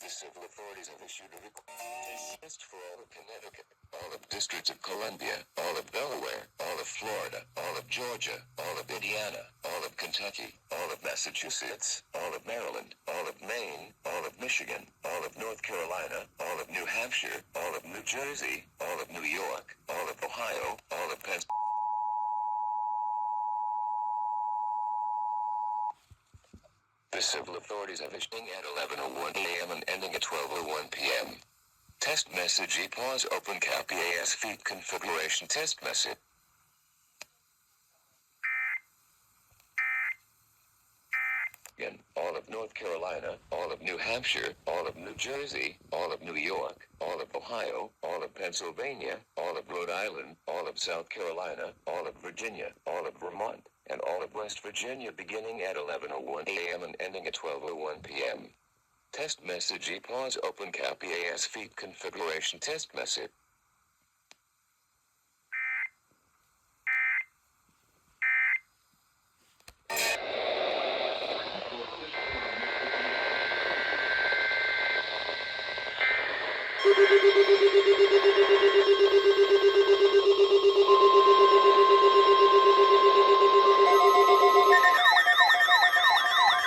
The civil authorities have issued a request for all of Connecticut, all of District of Columbia, all of Delaware, all of Florida, all of Georgia, all of Indiana, all of Kentucky, all of Massachusetts, all of Maryland, all of Maine, all of Michigan, all of North Carolina, all of New Hampshire, all of New Jersey, all of New York, all of Ohio, all of Pennsylvania. The civil authorities have issued at 11:01 a.m. and ending at 12:01 p.m. Test message EPAUSE open cap EAS feed configuration test message. All of North Carolina, all of New Hampshire, all of New Jersey, all of New York, all of Ohio, all of Pennsylvania, all of Rhode Island, all of South Carolina, all of Virginia, all of Vermont, and all of West Virginia beginning at 11:01 a.m. and ending at 12:01 p.m. Test message EPAUSE open cap EAS feed configuration test message.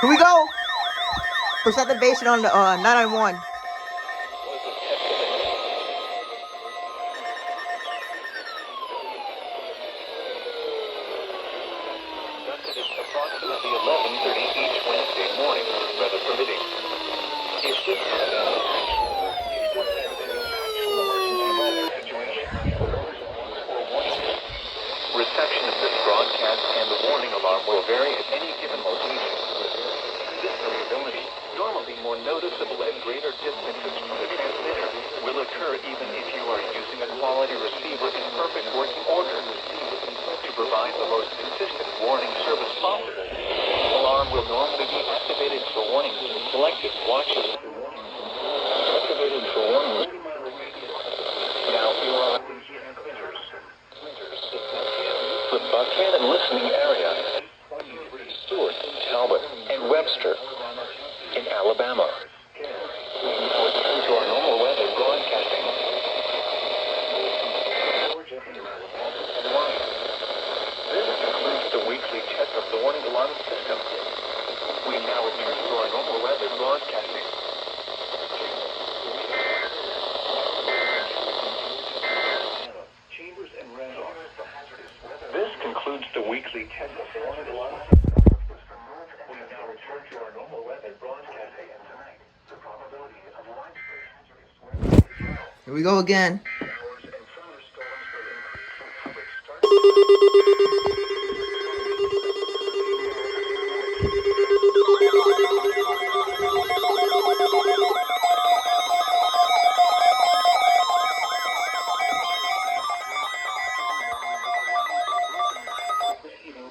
Here we go. Push out the basin on the 991. Approximately 11:30 each Wednesday morning, weather permitting. If this reception of this broadcast and the warning alarm will vary at any given location. This variability, normally more noticeable at greater distances from the transmitter, will occur even if you are using a quality receiver in perfect working order. To provide the most consistent warning service possible, the alarm will normally be activated for warnings in selected watches. Activated for warnings. Now you are the Buchanan listening area, Stewart, Talbot, and Webster in Alabama. We now return to our normal weather broadcasting. This concludes the weekly test of the warning alarm system. We now return to our normal weather broadcasting. This concludes the weekly test of the warning alarm system. We now return to our normal weather broadcasting. And tonight, the probability of widespread hazardous weather is low. Here we go again. Showers and thunderstorms will increase from public start.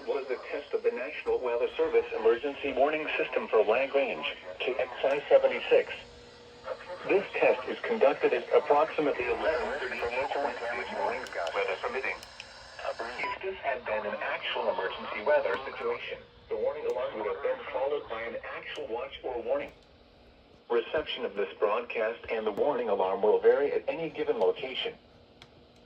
Was a test of the National Weather Service Emergency Warning System for Lagrange, KXI-76. This test is conducted at approximately 11:30 each morning, weather permitting. If this had been an actual emergency weather situation, the warning alarm would have been followed by an actual watch or warning. Reception of this broadcast and the warning alarm will vary at any given location.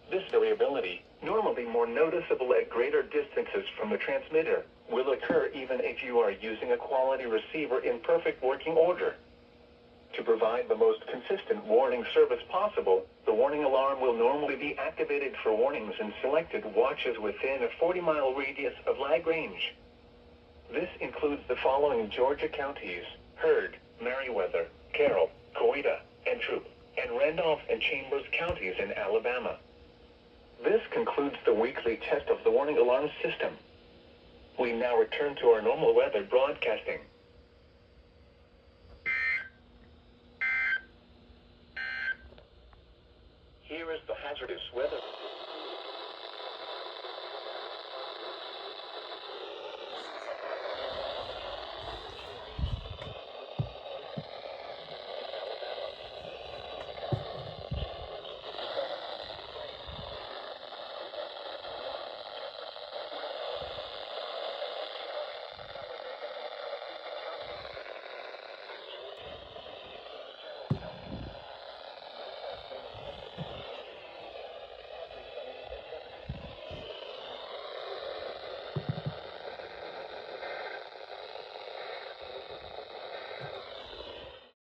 This variability, normally more noticeable at greater distances from the transmitter, will occur even if you are using a quality receiver in perfect working order. To provide the most consistent warning service possible, the warning alarm will normally be activated for warnings in selected watches within a 40-mile radius of Lagrange. This includes the following Georgia counties: Heard, Meriwether, Carroll, Coweta, Entroup, and Randolph and Chambers counties in Alabama. This concludes the weekly test of the warning alarm system. We now return to our normal weather broadcasting. Here is the hazardous weather.